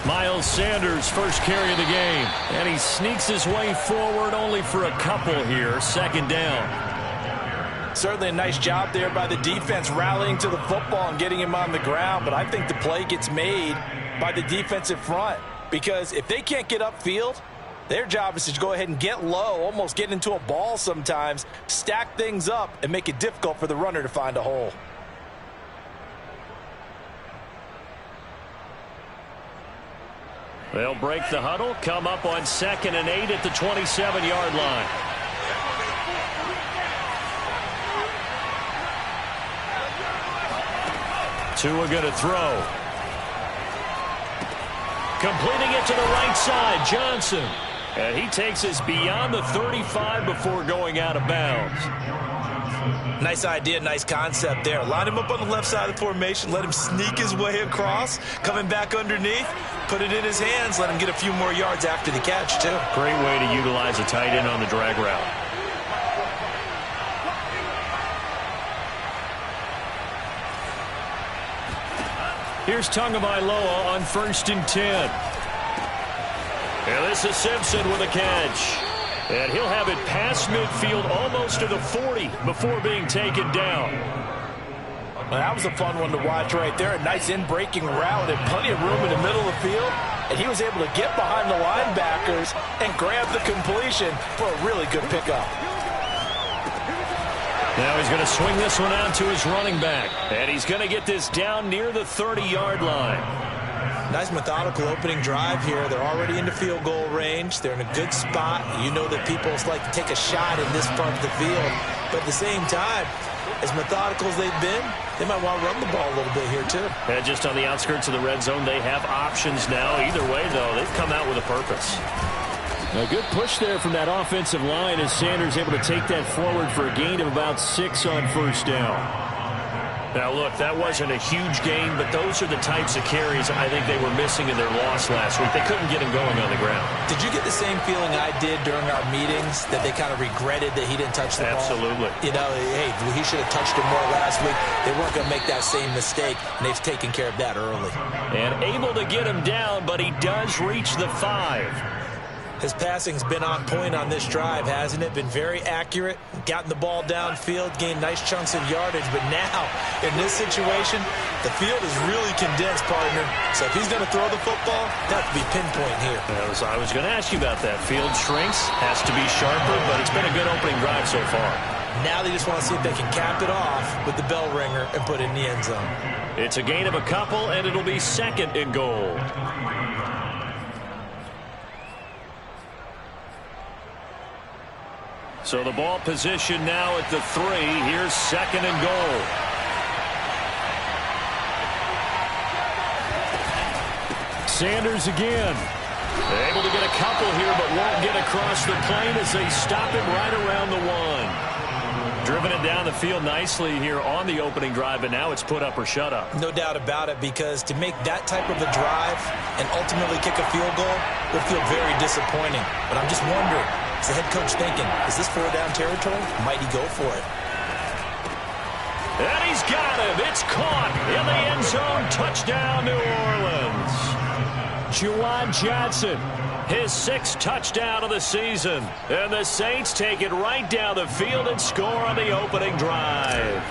Miles Sanders, first carry of the game. And he sneaks his way forward only for a couple here. Second down. Certainly a nice job there by the defense rallying to the football and getting him on the ground. But I think the play gets made by the defensive front. Because if they can't get upfield, their job is to go ahead and get low, almost get into a ball sometimes, stack things up, and make it difficult for the runner to find a hole. They'll break the huddle, come up on 2nd and 8 at the 27-yard line. Tua going to throw. Completing it to the right side, Johnson. And he takes us beyond the 35 before going out of bounds. Nice idea, nice concept there. Line him up on the left side of the formation, let him sneak his way across, coming back underneath, put it in his hands, let him get a few more yards after the catch, too. Great way to utilize a tight end on the drag route. Here's Tagovailoa on 1st and 10. And this is Simpson with a catch. And he'll have it past midfield almost to the 40 before being taken down. Well, that was a fun one to watch right there. A nice in-breaking route and plenty of room in the middle of the field. And he was able to get behind the linebackers and grab the completion for a really good pickup. Now he's going to swing this one out to his running back. And he's going to get this down near the 30-yard line. Nice methodical opening drive here. They're already into field goal range. They're in a good spot. You know that people like to take a shot in this part of the field. But at the same time, as methodical as they've been, they might want to run the ball a little bit here too. And just on the outskirts of the red zone, they have options now. Either way, though, they've come out with a purpose. A good push there from that offensive line as Sanders able to take that forward for a gain of about 6 on 1st down. Now, look, that wasn't a huge gain, but those are the types of carries I think they were missing in their loss last week. They couldn't get him going on the ground. Did you get the same feeling I did during our meetings, that they kind of regretted that he didn't touch the ball? Absolutely. You know, hey, he should have touched him more last week. They weren't going to make that same mistake, and they've taken care of that early. And able to get him down, but he does reach the 5. His passing's been on point on this drive, hasn't it? Been very accurate, gotten the ball downfield, gained nice chunks of yardage. But now, in this situation, the field is really condensed, partner. So if he's going to throw the football, that have to be pinpoint here. I was going to ask you about that. Field shrinks, has to be sharper, but it's been a good opening drive so far. Now they just want to see if they can cap it off with the bell ringer and put it in the end zone. It's a gain of a couple, and it'll be 2nd and goal. So the ball position now at the 3. Here's 2nd and goal. Sanders again. Able to get a couple here, but won't get across the plane as they stop him right around the 1. Driven it down the field nicely here on the opening drive, but now it's put up or shut up. No doubt about it, because to make that type of a drive and ultimately kick a field goal would feel very disappointing. But I'm just wondering, is the head coach thinking, is this 4-down territory? Might he go for it? And he's got him. It's caught in the end zone. Touchdown, New Orleans. Juwan Johnson, his 6th touchdown of the season. And the Saints take it right down the field and score on the opening drive.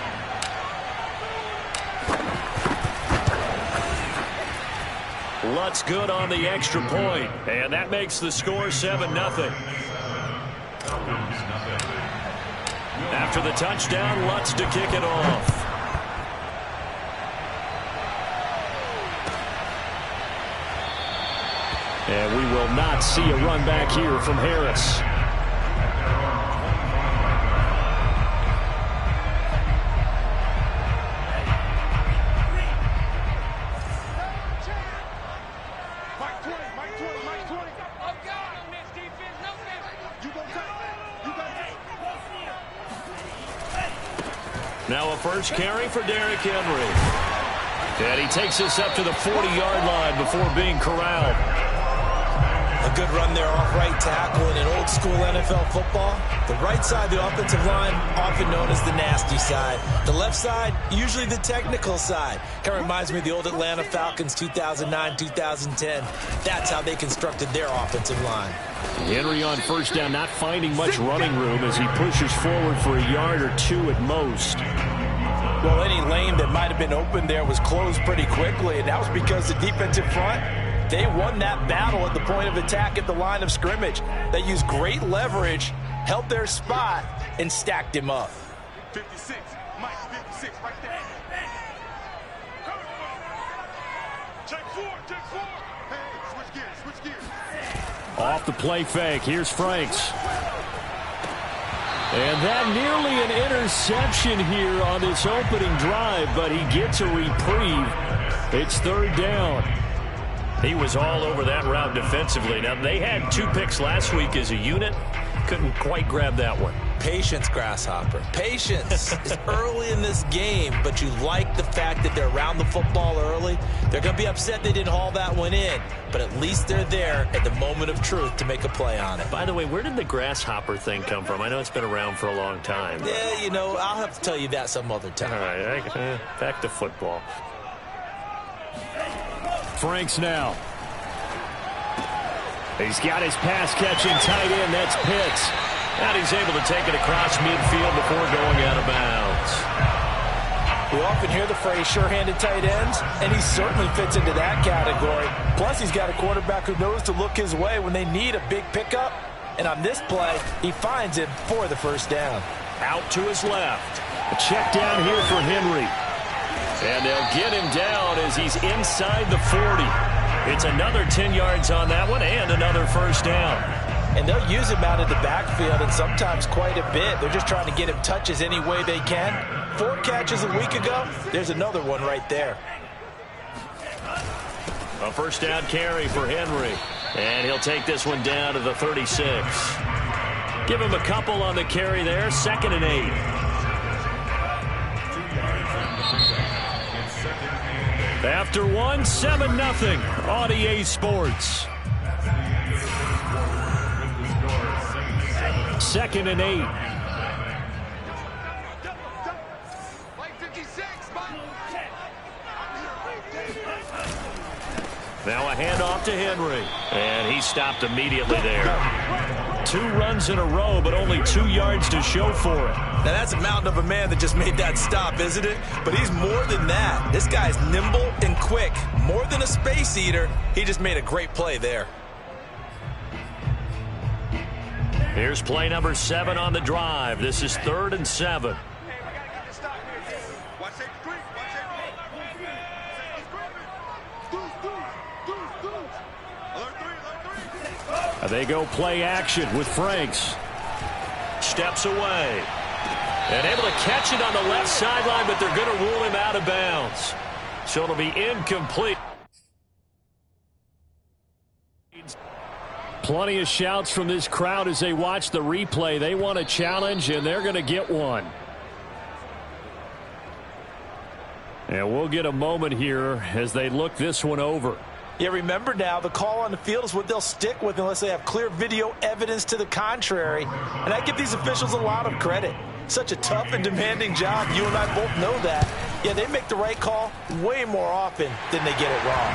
Lutz good on the extra point. And that makes the score 7-0. After the touchdown, Lutz to kick it off. And we will not see a run back here from Harris. Now a first carry for Derrick Henry. And he takes us up to the 40-yard line before being corralled. A good run there off right tackle in an old school NFL football. The right side of the offensive line, often known as the nasty side. The left side, usually the technical side. Kind of reminds me of the old Atlanta Falcons 2009-2010. That's how they constructed their offensive line. Henry on first down, not finding much running room as he pushes forward for a yard or two at most. Well, any lane that might have been open there was closed pretty quickly, and that was because the defensive front, they won that battle at the point of attack at the line of scrimmage. They used great leverage, held their spot, and stacked him up. 56, Mike, 56, right there. Check four. Hey, switch gears. Off the play fake, here's Franks. And that nearly an interception here on this opening drive, but he gets a reprieve. It's third down. He was all over that route defensively. Now, they had 2 picks last week as a unit. Couldn't quite grab that one. Patience, Grasshopper. Patience is early in this game, but you like the fact that they're around the football early. They're going to be upset they didn't haul that one in, but at least they're there at the moment of truth to make a play on it. By the way, where did the Grasshopper thing come from? I know it's been around for a long time. Yeah, you know, I'll have to tell you that some other time. All right, back to football. Franks now. He's got his pass-catching tight end. That's Pitts. And he's able to take it across midfield before going out of bounds. We often hear the phrase sure-handed tight ends, and he certainly fits into that category. Plus, he's got a quarterback who knows to look his way when they need a big pickup. And on this play, he finds it for the first down. Out to his left. A check down here for Henry. And they'll get him down as he's inside the 40. It's another 10 yards on that one and another first down. And they'll use him out of the backfield, and sometimes quite a bit. They're just trying to get him touches any way they can. 4 catches a week ago. There's another one right there. A first down carry for Henry. And he'll take this one down to the 36. Give him a couple on the carry there. 2nd and 8. After 1, 7-0 on EA Sports. 2nd and 8. Now a handoff to Henry. And he stopped immediately there. 2 runs in a row, but only 2 yards to show for it. Now that's a mountain of a man that just made that stop, isn't it? But he's more than that. This guy's nimble and quick. More than a space eater. He just made a great play there. Here's play number 7 on the drive. This is 3rd and 7. They go play action with Franks. Steps away. And able to catch it on the left sideline, but they're going to rule him out of bounds. So it'll be incomplete. Plenty of shouts from this crowd as they watch the replay. They want a challenge, and they're going to get one. And we'll get a moment here as they look this one over. Yeah, remember now, the call on the field is what they'll stick with unless they have clear video evidence to the contrary. And I give these officials a lot of credit. Such a tough and demanding job. You and I both know that. Yeah, they make the right call way more often than they get it wrong.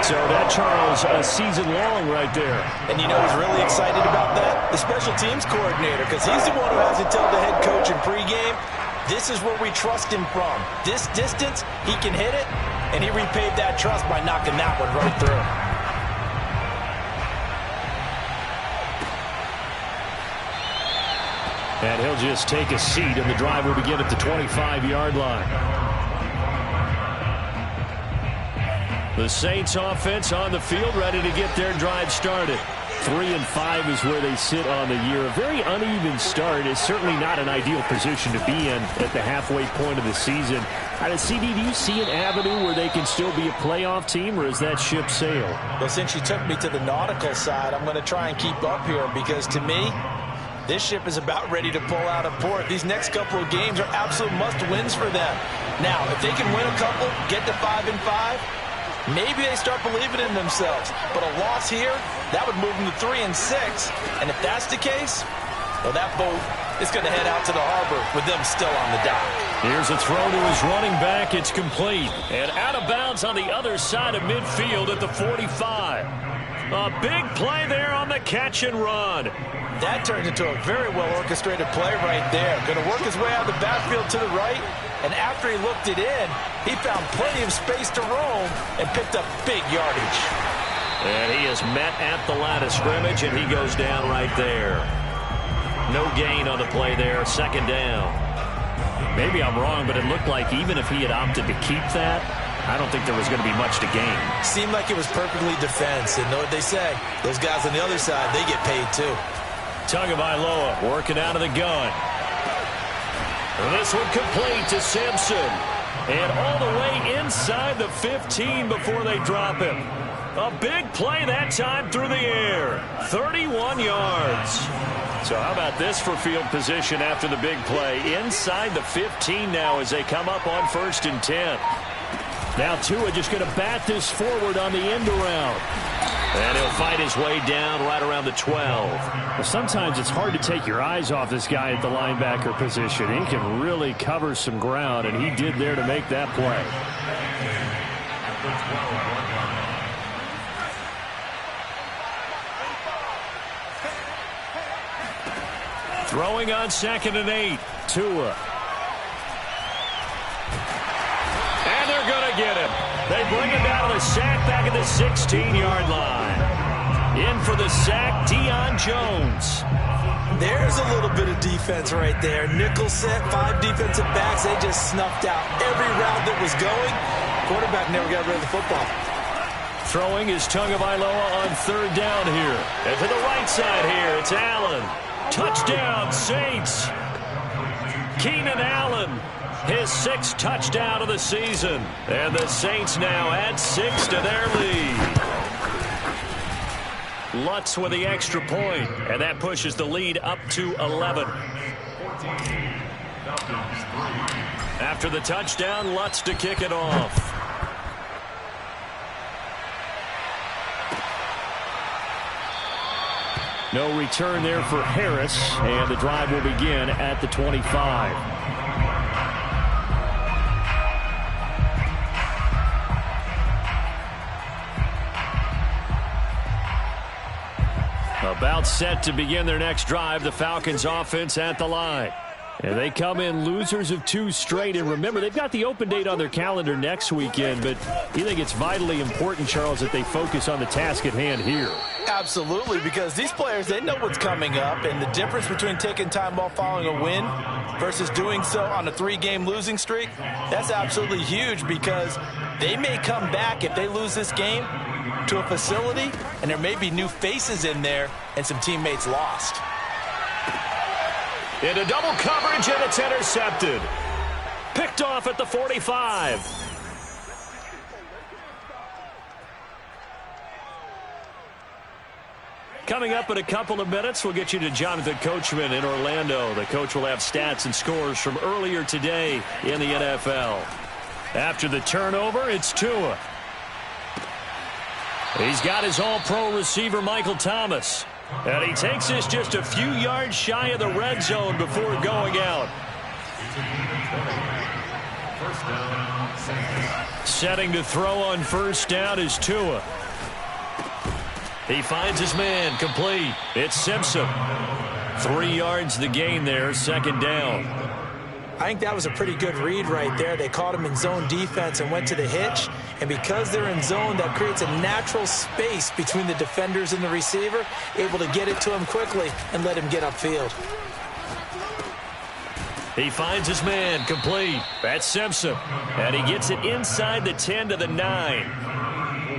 So that, Charles, a season long right there. And you know who's really excited about that? The special teams coordinator, because he's the one who has to tell the head coach in pregame, this is where we trust him from. This distance, he can hit it, and he repaid that trust by knocking that one right through. And he'll just take a seat, and the drive will begin at the 25-yard line. The Saints offense on the field, ready to get their drive started. 3-5 is where they sit on the year. A very uneven start is certainly not an ideal position to be in at the halfway point of the season. CD, do you see an avenue where they can still be a playoff team, or is that ship sailed? Well, since you took me to the nautical side, I'm going to try and keep up here because, to me, this ship is about ready to pull out of port. These next couple of games are absolute must-wins for them. Now, if they can win a couple, get to 5-5, maybe they start believing in themselves. But a loss here, that would move them to 3-6. And if that's the case, well, that boat is going to head out to the harbor with them still on the dock. Here's a throw to his running back. It's complete. And out of bounds on the other side of midfield at the 45. A big play there on the catch and run. That turned into a very well-orchestrated play right there. Going to work his way out of the backfield to the right. And after he looked it in, he found plenty of space to roam and picked up big yardage. And he is met at the line of scrimmage, and he goes down right there. No gain on the play there, second down. Maybe I'm wrong, but it looked like even if he had opted to keep that, I don't think there was going to be much to gain. Seemed like it was perfectly defense. And know what they say, those guys on the other side, they get paid too. Tagovailoa working out of the gun. This one complete to Simpson. And all the way inside the 15 before they drop him. A big play that time through the air. 31 yards. So how about this for field position after the big play? Inside the 15 now as they come up on 1st and 10. Now Tua just going to bat this forward on the end around. And he'll fight his way down right around the 12. Well, sometimes it's hard to take your eyes off this guy at the linebacker position. He can really cover some ground, and he did there to make that play. Throwing on 2nd and 8. Tua. And they're going to get him. They bring him down to the sack back at the 16-yard line. In for the sack, Deion Jones. There's a little bit of defense right there. Nickel set, 5 defensive backs. They just snuffed out every route that was going. Quarterback never got rid of the football. Throwing is Tagovailoa on 3rd down here. And to the right side here, it's Allen. Touchdown, Saints. Keenan Allen, his 6th touchdown of the season. And the Saints now add 6 to their lead. Lutz with the extra point, and that pushes the lead up to 11. After the touchdown, Lutz to kick it off. No return there for Harris, and the drive will begin at the 25. About set to begin their next drive, the Falcons offense at the line. And they come in losers of 2 straight. And remember, they've got the open date on their calendar next weekend. But you think it's vitally important, Charles, that they focus on the task at hand here? Absolutely, because these players, they know what's coming up. And the difference between taking time off following a win versus doing so on a 3-game losing streak, that's absolutely huge because they may come back if they lose this game to a facility, and there may be new faces in there and some teammates lost. Into double coverage, and it's intercepted. Picked off at the 45. Coming up in a couple of minutes, we'll get you to Jonathan Coachman in Orlando. The coach will have stats and scores from earlier today in the NFL. After the turnover, it's Tua. He's got his all-pro receiver, Michael Thomas. And he takes this just a few yards shy of the red zone before going out. Setting to throw on 1st down is Tua. He finds his man, complete. It's Simpson. 3 yards the gain there, 2nd down. I think that was a pretty good read right there. They caught him in zone defense and went to the hitch. And because they're in zone, that creates a natural space between the defenders and the receiver, able to get it to him quickly and let him get upfield. He finds his man, complete. That's Simpson. And he gets it inside the 10 to the 9.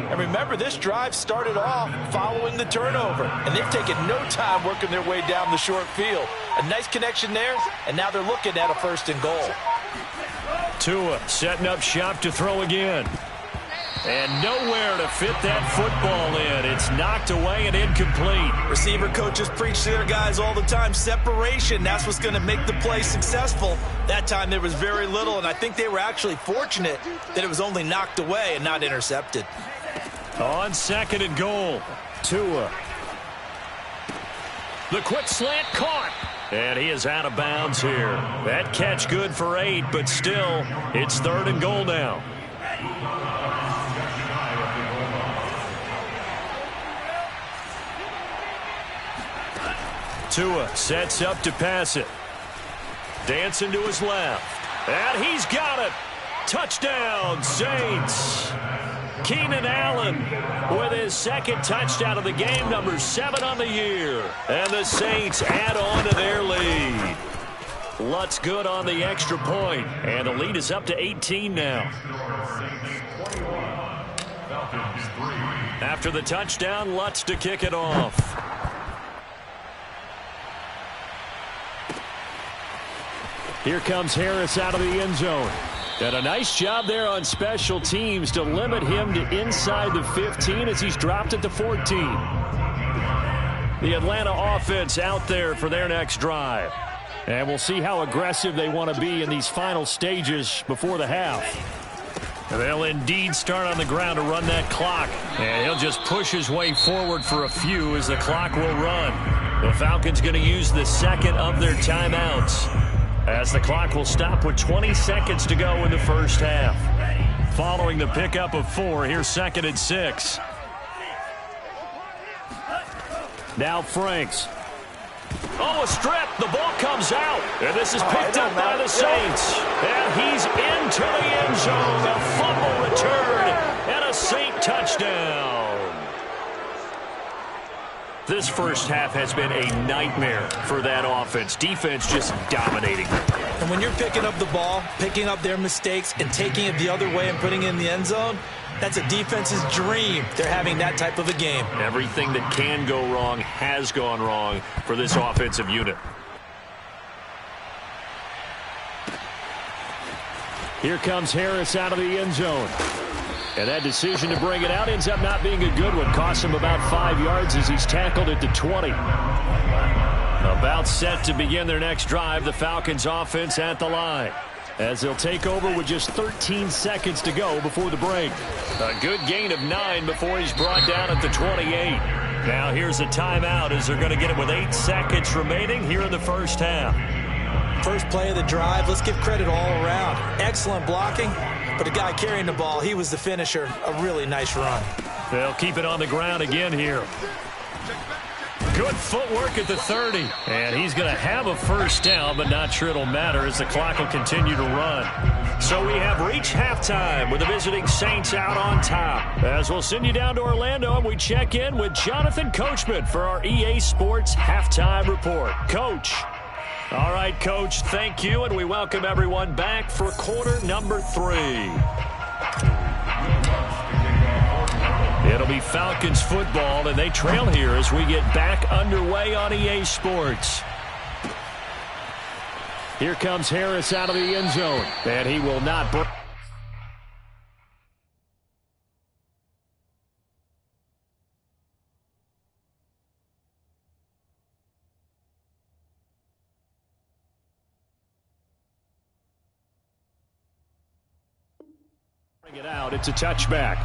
And remember, this drive started off following the turnover. And they've taken no time working their way down the short field. A nice connection there, and now they're looking at a 1st and goal. Tua setting up shop to throw again. And nowhere to fit that football in. It's knocked away and incomplete. Receiver coaches preach to their guys all the time. Separation, that's what's going to make the play successful. That time there was very little, and I think they were actually fortunate that it was only knocked away and not intercepted. On 2nd and goal, Tua. The quick slant caught. And he is out of bounds here. That catch good for 8, but still, it's 3rd and goal now. Tua sets up to pass it. Dancing to his left. And he's got it. Touchdown, Saints. Keenan Allen with his 2nd touchdown of the game, number 7 on the year. And the Saints add on to their lead. Lutz good on the extra point. And the lead is up to 18 now. After the touchdown, Lutz to kick it off. Here comes Harris out of the end zone. And a nice job there on special teams to limit him to inside the 15 as he's dropped it to 14. The Atlanta offense out there for their next drive. And we'll see how aggressive they want to be in these final stages before the half. They'll indeed start on the ground to run that clock. And he'll just push his way forward for a few as the clock will run. The Falcons going to use the 2nd of their timeouts, as the clock will stop with 20 seconds to go in the first half. Following the pickup of 4, here's 2nd and 6. Now Franks. Oh, a strip. The ball comes out. And this is picked up by the Saints. And he's into the end zone. A fumble return and a Saint touchdown. This first half has been a nightmare for that offense. Defense just dominating. And when you're picking up the ball, picking up their mistakes, and taking it the other way and putting it in the end zone, that's a defense's dream. They're having that type of a game. Everything that can go wrong has gone wrong for this offensive unit. Here comes Harris out of the end zone. And that decision to bring it out ends up not being a good one. Costs him about 5 yards as he's tackled at the 20. About set to begin their next drive, the Falcons offense at the line, as they'll take over with just 13 seconds to go before the break. A good gain of 9 before he's brought down at the 28. Now here's a timeout as they're going to get it with 8 seconds remaining here in the first half. First play of the drive, let's give credit all around. Excellent blocking, but the guy carrying the ball, he was the finisher. A really nice run. They'll keep it on the ground again here. Good footwork at the 30. And he's going to have a first down, but not sure it'll matter as the clock will continue to run. So we have reached halftime with the visiting Saints out on top. As we'll send you down to Orlando and we check in with Jonathan Coachman for our EA Sports Halftime Report. Coach. All right, Coach, thank you, and we welcome everyone back for quarter number 3. It'll be Falcons football, and they trail here as we get back underway on EA Sports. Here comes Harris out of the end zone, and he will not break. Bring it out. It's a touchback.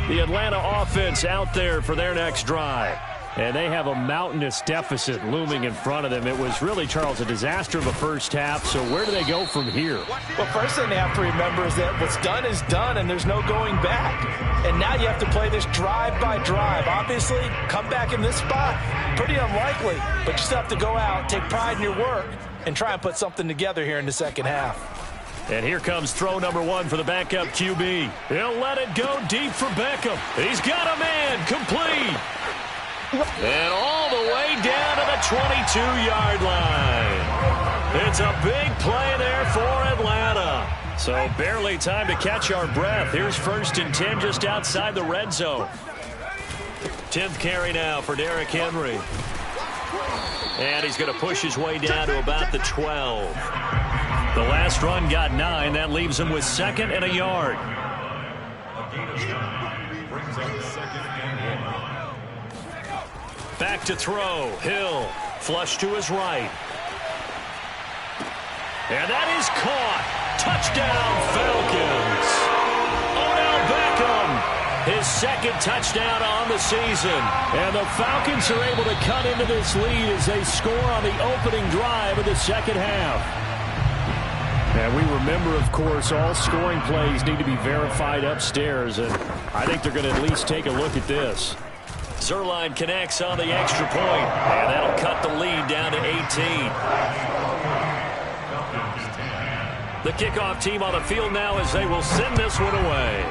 The Atlanta offense out there for their next drive. And they have a mountainous deficit looming in front of them. It was really, Charles, a disaster of a first half. So where do they go from here? Well, first thing they have to remember is that what's done is done, and there's no going back. And now you have to play this drive by drive. Obviously, come back in this spot, pretty unlikely. But you still have to go out, take pride in your work, and try and put something together here in the second half. And here comes throw number 1 for the backup QB. He'll let it go deep for Beckham. He's got a man, complete. And all the way down to the 22-yard line. It's a big play there for Atlanta. So barely time to catch our breath. Here's 1st and 10 just outside the red zone. 10th carry now for Derrick Henry. And he's going to push his way down to about the 12. The last run got 9. That leaves him with 2nd and a yard. Back to throw. Hill. Flush to his right. And that is caught. Touchdown, Falcons. Odell Beckham, his 2nd touchdown on the season. And the Falcons are able to cut into this lead as they score on the opening drive of the second half. And we remember, of course, all scoring plays need to be verified upstairs. And I think they're going to at least take a look at this. Zuerlein connects on the extra point, and that'll cut the lead down to 18. The kickoff team on the field now as they will send this one away.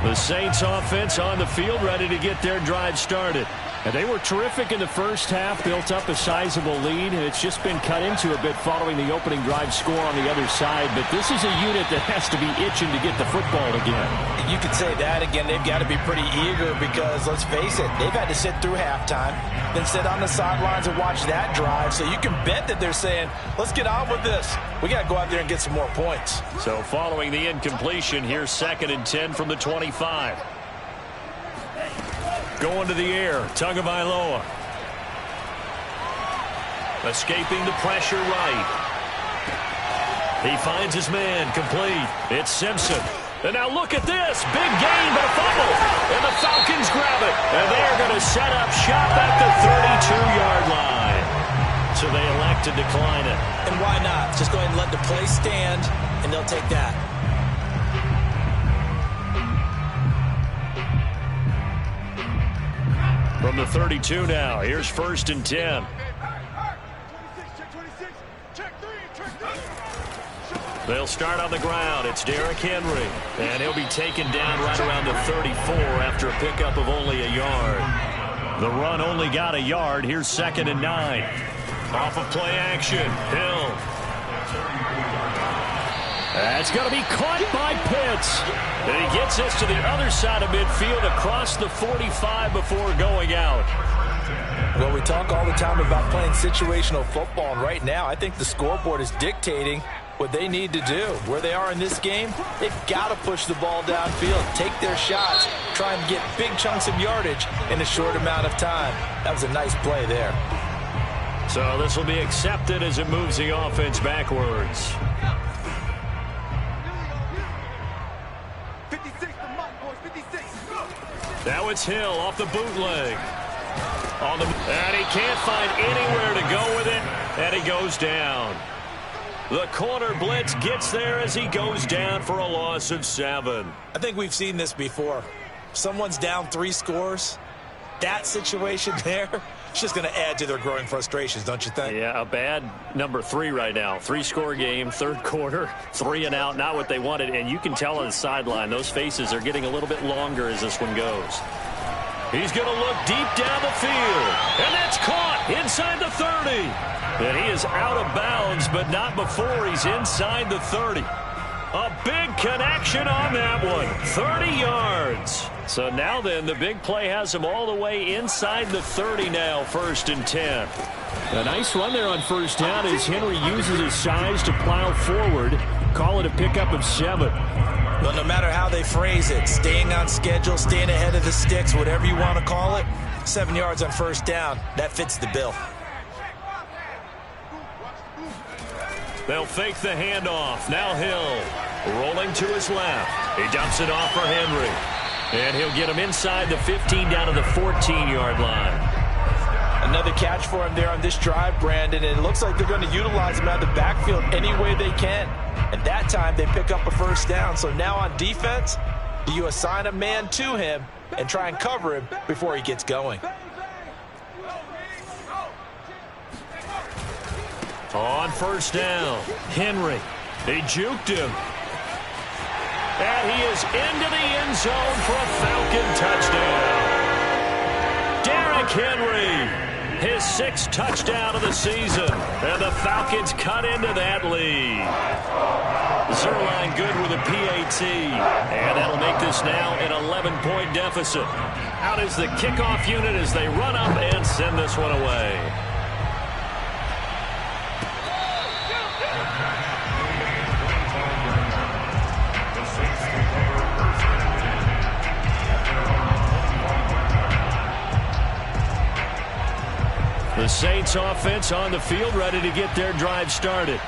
The Saints offense on the field ready to get their drive started. And they were terrific in the first half, built up a sizable lead, and it's just been cut into a bit following the opening drive score on the other side. But this is a unit that has to be itching to get the football again. You could say that again. They've got to be pretty eager because, let's face it, they've had to sit through halftime, then sit on the sidelines and watch that drive. So you can bet that they're saying, let's get on with this. We got to go out there and get some more points. So following the incompletion, here's 2nd and 10 from the 25. Going to the air, Tagovailoa. Escaping the pressure right. He finds his man, complete. It's Simpson. And now look at this. Big gain, but a fumble. And the Falcons grab it. And they're going to set up shop at the 32-yard line. So they elect to decline it. And why not? Just go ahead and let the play stand, and they'll take that. From the 32 now, here's 1st and 10. They'll start on the ground. It's Derrick Henry. And he'll be taken down right around the 34 after a pickup of only a yard. The run only got a yard. Here's 2nd and 9. Off of play action. Hill. That's going to be caught by Pitts. And he gets us to the other side of midfield across the 45 before going out. Well, we talk all the time about playing situational football, and right now I think the scoreboard is dictating what they need to do. Where they are in this game, they've got to push the ball downfield, take their shots, try and get big chunks of yardage in a short amount of time. That was a nice play there. So this will be accepted as it moves the offense backwards. 56 for Mike, boys, 56. Now it's Hill off the bootleg. And he can't find anywhere to go with it, and he goes down. The corner blitz gets there as he goes down for a loss of 7. I think we've seen this before. Someone's down 3 scores. That situation there, it's just going to add to their growing frustrations, don't you think? Yeah, a bad number 3 right now. 3-score game, 3rd quarter, 3 and out, not what they wanted. And you can tell on the sideline, those faces are getting a little bit longer as this one goes. He's going to look deep down the field. And that's caught inside the 30. And he is out of bounds, but not before he's inside the 30. A big connection on that one. 30 yards. So now then, the big play has him all the way inside the 30 now, 1st and 10. A nice run there on 1st down as Henry uses his size to plow forward. Call it a pickup of 7. But no matter how they phrase it, staying on schedule, staying ahead of the sticks, whatever you want to call it, 7 yards on 1st down, that fits the bill. They'll fake the handoff. Now Hill rolling to his left. He dumps it off for Henry. And he'll get him inside the 15 down to the 14-yard line. Another catch for him there on this drive, Brandon. And it looks like they're going to utilize him out of the backfield any way they can. And that time they pick up a 1st down. So now on defense, do you assign a man to him and try and cover him before he gets going? On 1st down, Henry. He juked him. And he is into the end zone for a Falcon touchdown. Derrick Henry His 6th touchdown of the season. And the Falcons cut into that lead. Zuerlein good with a PAT. And that'll make this now an 11-point deficit. Out is the kickoff unit as they run up and send this one away. The Saints offense on the field, ready to get their drive started.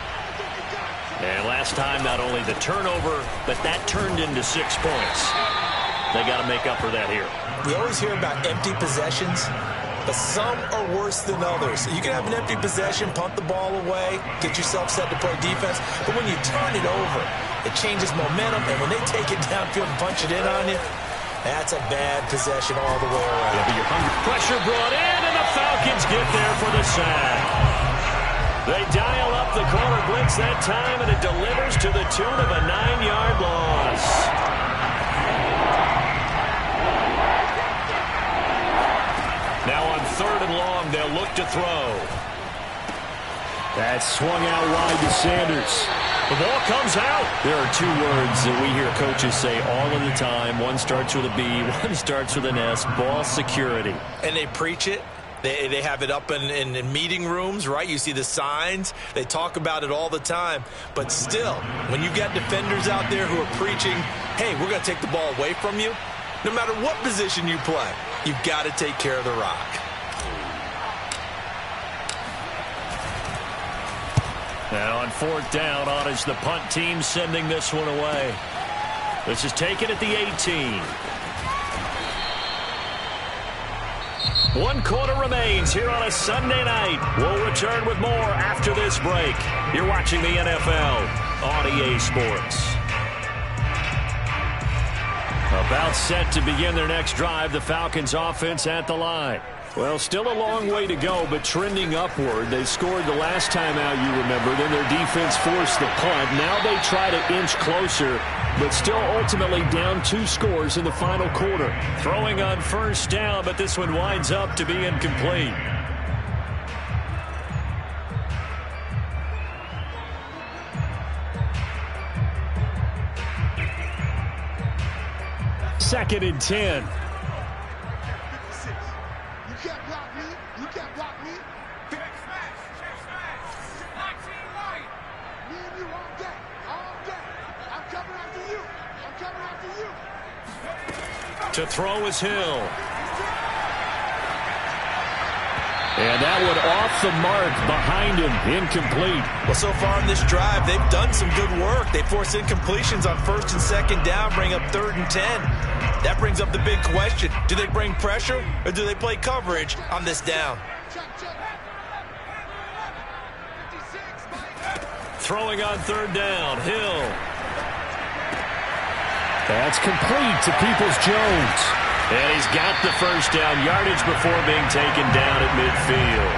And last time, not only the turnover, but that turned into 6 points. They got to make up for that here. We always hear about empty possessions, but some are worse than others. You can have an empty possession, punt the ball away, get yourself set to play defense, but when you turn it over, it changes momentum, and when they take it downfield and punch it in on you, that's a bad possession all the way around. Yeah, but you're hungry. Pressure brought in, and the Falcons get there for the sack. They dial up the corner blitz that time, and it delivers to the tune of a 9-yard loss. Now on 3rd and long, they'll look to throw. That swung out wide to Sanders. The ball comes out. There are 2 words that we hear coaches say all of the time. One starts with a B, one starts with an S. Ball security. And they preach it. They have it up in meeting rooms, right? You see the signs. They talk about it all the time. But still, when you got defenders out there who are preaching, hey, we're going to take the ball away from you, no matter what position you play, you've got to take care of the rock. Now on 4th down, on is the punt team sending this one away. This is taken at the 18. 1 quarter remains here on a Sunday night. We'll return with more after this break. You're watching the NFL on EA Sports. About set to begin their next drive, the Falcons offense at the line. Well, still a long way to go, but trending upward. They scored the last time out, you remember. Then their defense forced the punt. Now they try to inch closer, but still ultimately down 2 scores in the final quarter. Throwing on 1st down, but this one winds up to be incomplete. Second and 10. To throw is Hill. And that one off the mark behind him, incomplete. Well, so far in this drive, they've done some good work. They force incompletions on 1st and 2nd down, bring up 3rd and 10. That brings up the big question. Do they bring pressure or do they play coverage on this down? Throwing on 3rd down, Hill. That's complete to Peoples-Jones. And he's got the 1st down yardage before being taken down at midfield.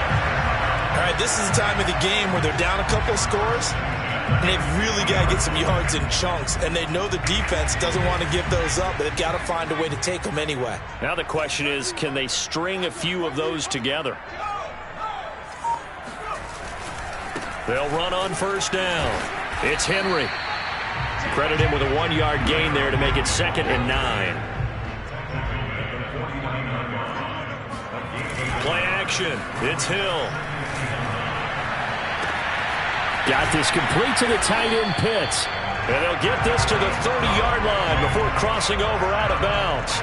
All right, this is the time of the game where they're down a couple of scores, and they've really got to get some yards in chunks. And they know the defense doesn't want to give those up, but they've got to find a way to take them anyway. Now the question is, can they string a few of those together? They'll run on 1st down. It's Henry. Credit him with a 1-yard gain there to make it 2nd and 9. Play action. It's Hill. Got this complete to the tight end Pitts. And they'll get this to the 30-yard line before crossing over out of bounds.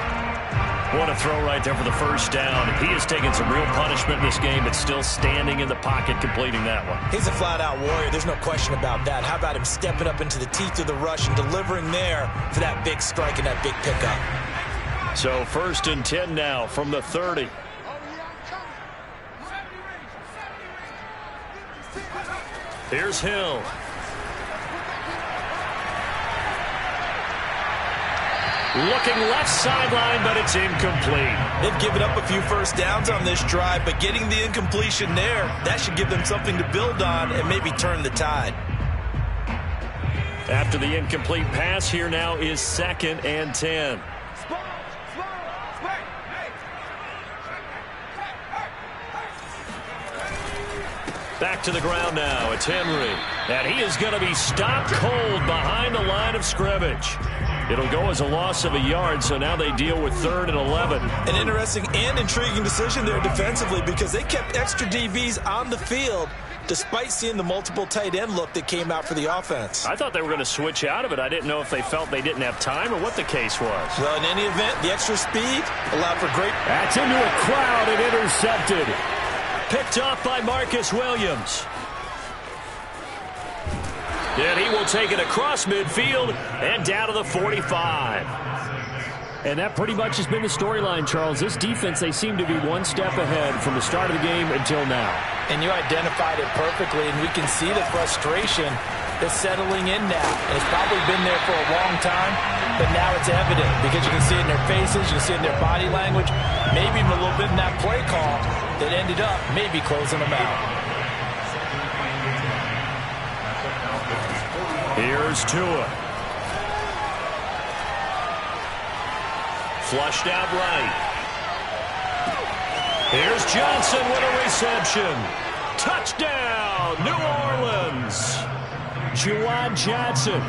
What a throw right there for the 1st down. He has taken some real punishment in this game, but still standing in the pocket completing that one. He's a flat-out warrior. There's no question about that. How about him stepping up into the teeth of the rush and delivering there for that big strike and that big pickup? So 1st and 10 now from the 30. Here's Hill. Looking left sideline, but it's incomplete. They've given up a few 1st downs on this drive, but getting the incompletion there, that should give them something to build on and maybe turn the tide. After the incomplete pass, here now is 2nd and 10. Back to the ground now. It's Henry. And he is going to be stopped cold behind the line of scrimmage. It'll go as a loss of a yard, so now they deal with 3rd and 11. An interesting and intriguing decision there defensively because they kept extra DBs on the field despite seeing the multiple tight end look that came out for the offense. I thought they were going to switch out of it. I didn't know if they felt they didn't have time or what the case was. Well, in any event, the extra speed allowed for great... That's into a crowd and intercepted. Picked off by Marcus Williams. And he will take it across midfield and down to the 45. And that pretty much has been the storyline, Charles. This defense, they seem to be one step ahead from the start of the game until now. And you identified it perfectly, and we can see the frustration that's settling in now. And it's probably been there for a long time, but now it's evident because you can see it in their faces, you can see it in their body language, maybe even a little bit in that play call that ended up maybe closing them out. Here's Tua. Flushed out right. Here's Johnson with a reception. Touchdown, New Orleans. Juwan Johnson,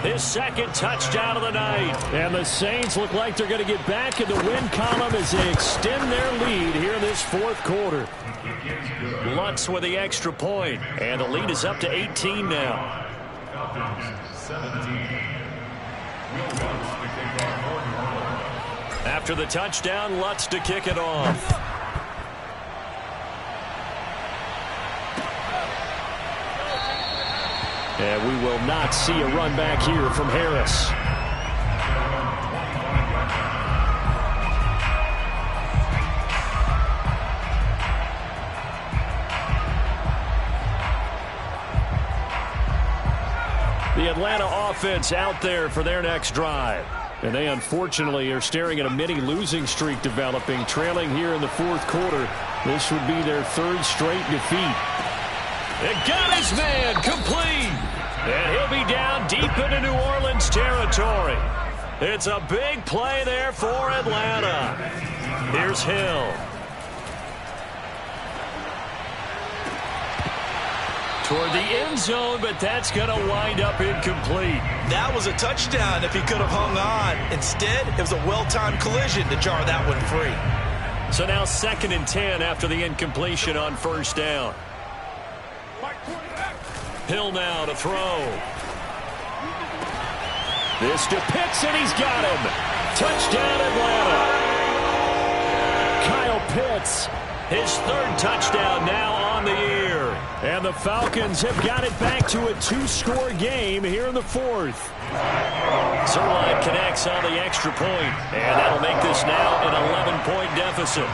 his 2nd touchdown of the night. And the Saints look like they're going to get back in the win column as they extend their lead here in this 4th quarter. Lutz with the extra point, and the lead is up to 18 now. After the touchdown, Lutz to kick it off. And we will not see a run back here from Harris. The Atlanta offense out there for their next drive. And they unfortunately are staring at a mini losing streak developing, trailing here in the 4th quarter. This would be their 3rd straight defeat. It got his man complete. And he'll be down deep into New Orleans territory. It's a big play there for Atlanta. Here's Hill. Toward the end zone, but that's going to wind up incomplete. That was a touchdown if he could have hung on. Instead, it was a well-timed collision to jar that one free. So now 2nd and 10 after the incompletion on 1st down. Hill now to throw. This to Pitts, and he's got him. Touchdown, Atlanta. Kyle Pitts, his 3rd touchdown now on the year. And the Falcons have got it back to a 2-score game here in the 4th. Zuerlein connects on the extra point, and that'll make this now an 11-point deficit.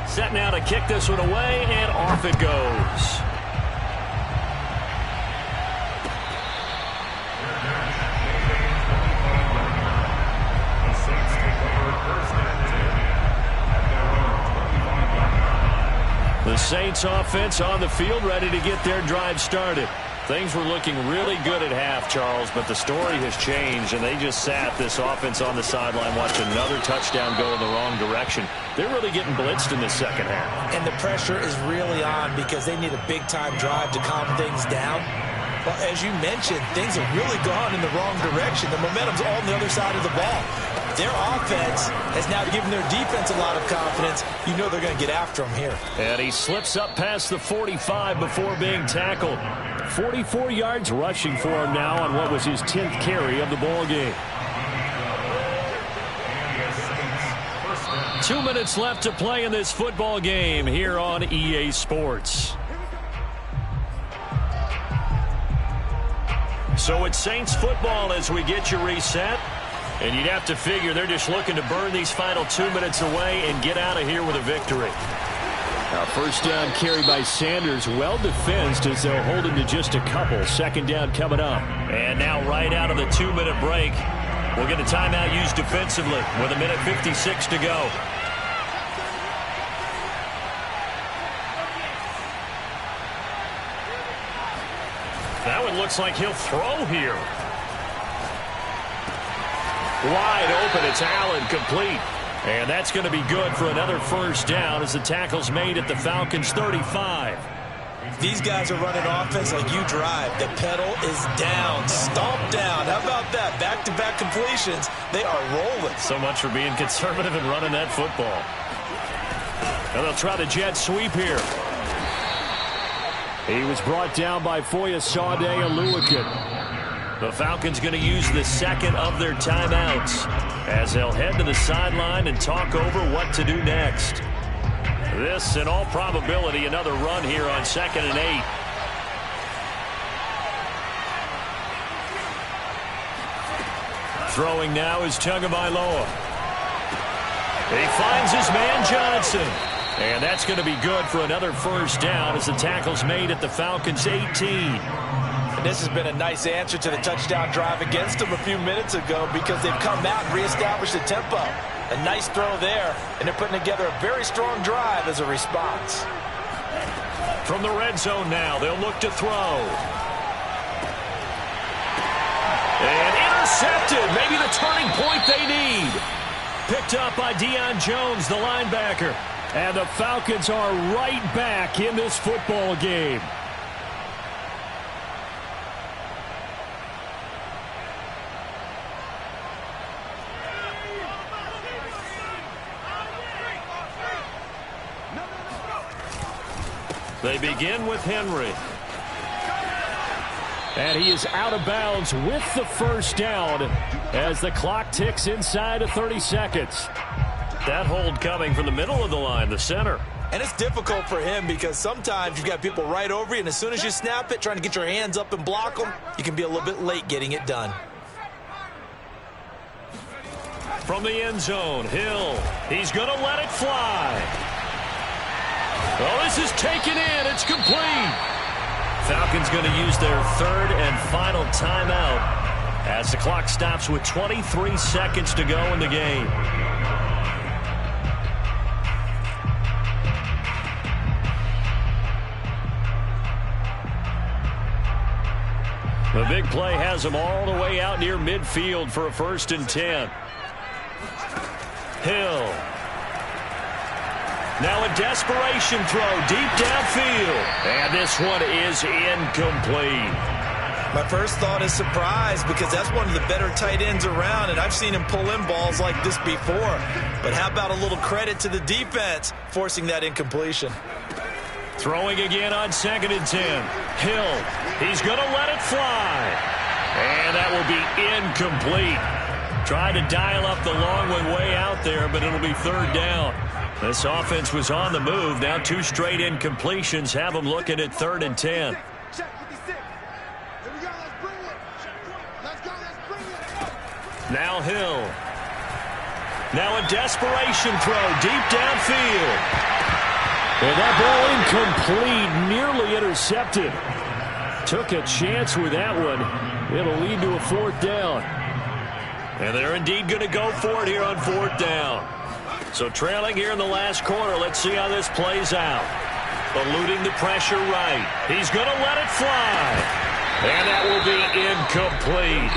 Set now to kick this one away, and off it goes. The Saints offense on the field ready to get their drive started. Things were looking really good at half, Charles, but the story has changed, and they just sat this offense on the sideline, watched another touchdown go in the wrong direction. They're really getting blitzed in the 2nd half. And the pressure is really on because they need a big-time drive to calm things down. Well, as you mentioned, things have really gone in the wrong direction. The momentum's all on the other side of the ball. Their offense has now given their defense a lot of confidence. You know they're going to get after them here. And he slips up past the 45 before being tackled. 44 yards rushing for him now on what was his 10th carry of the ball game. 2 minutes left to play in this football game here on EA Sports. So it's Saints football as we get you reset. And you'd have to figure they're just looking to burn these final 2 minutes away and get out of here with a victory. Now, 1st down carry by Sanders, well defensed as they'll hold him to just a couple. 2nd down coming up. And now right out of the 2-minute break, we'll get a timeout used defensively with 1:56 to go. That one looks like he'll throw here. Wide open, it's Allen, complete. And that's going to be good for another first down as the tackle's made at the Falcons' 35. These guys are running offense like you drive. The pedal is down, stomp down. How about that? Back-to-back completions. They are rolling. So much for being conservative and running that football. And they'll try the jet sweep here. He was brought down by Foyesade Oluokun. The Falcons going to use the second of their timeouts as they'll head to the sideline and talk over what to do next. This, in all probability, another run here on 2nd and 8. Throwing now is Tagovailoa. He finds his man Johnson. And that's going to be good for another first down as the tackle's made at the Falcons' 18. And this has been a nice answer to the touchdown drive against them a few minutes ago because they've come out and reestablished the tempo. A nice throw there, and they're putting together a very strong drive as a response. From the red zone now, they'll look to throw. And intercepted. Maybe the turning point they need. Picked up by Deion Jones, the linebacker. And the Falcons are right back in this football game. They begin with Henry. And he is out of bounds with the first down as the clock ticks inside of 30 seconds. That hold coming from the middle of the line, the center. And it's difficult for him because sometimes you've got people right over you, and as soon as you snap it, trying to get your hands up and block them, you can be a little bit late getting it done. From the end zone, Hill. He's going to let it fly. Oh, this is taken in. It's complete. Falcons going to use their third and final timeout as the clock stops with 23 seconds to go in the game. The big play has them all the way out near midfield for a 1st and 10. Hill. Now a desperation throw deep downfield. And this one is incomplete. My first thought is surprise because that's one of the better tight ends around, and I've seen him pull in balls like this before. But how about a little credit to the defense forcing that incompletion? Throwing again on 2nd and 10. Hill. He's going to let it fly. And that will be incomplete. Tried to dial up the long one way out there, but it'll be 3rd down. This offense was on the move. Now 2 straight incompletions have them looking at 3rd and 10. Now Hill. Now a desperation throw deep downfield. And that ball incomplete, nearly intercepted. Took a chance with that one. It'll lead to a 4th down. And they're indeed going to go for it here on 4th down. So trailing here in the last quarter, let's see how this plays out. Eluding the pressure right. He's going to let it fly. And that will be incomplete.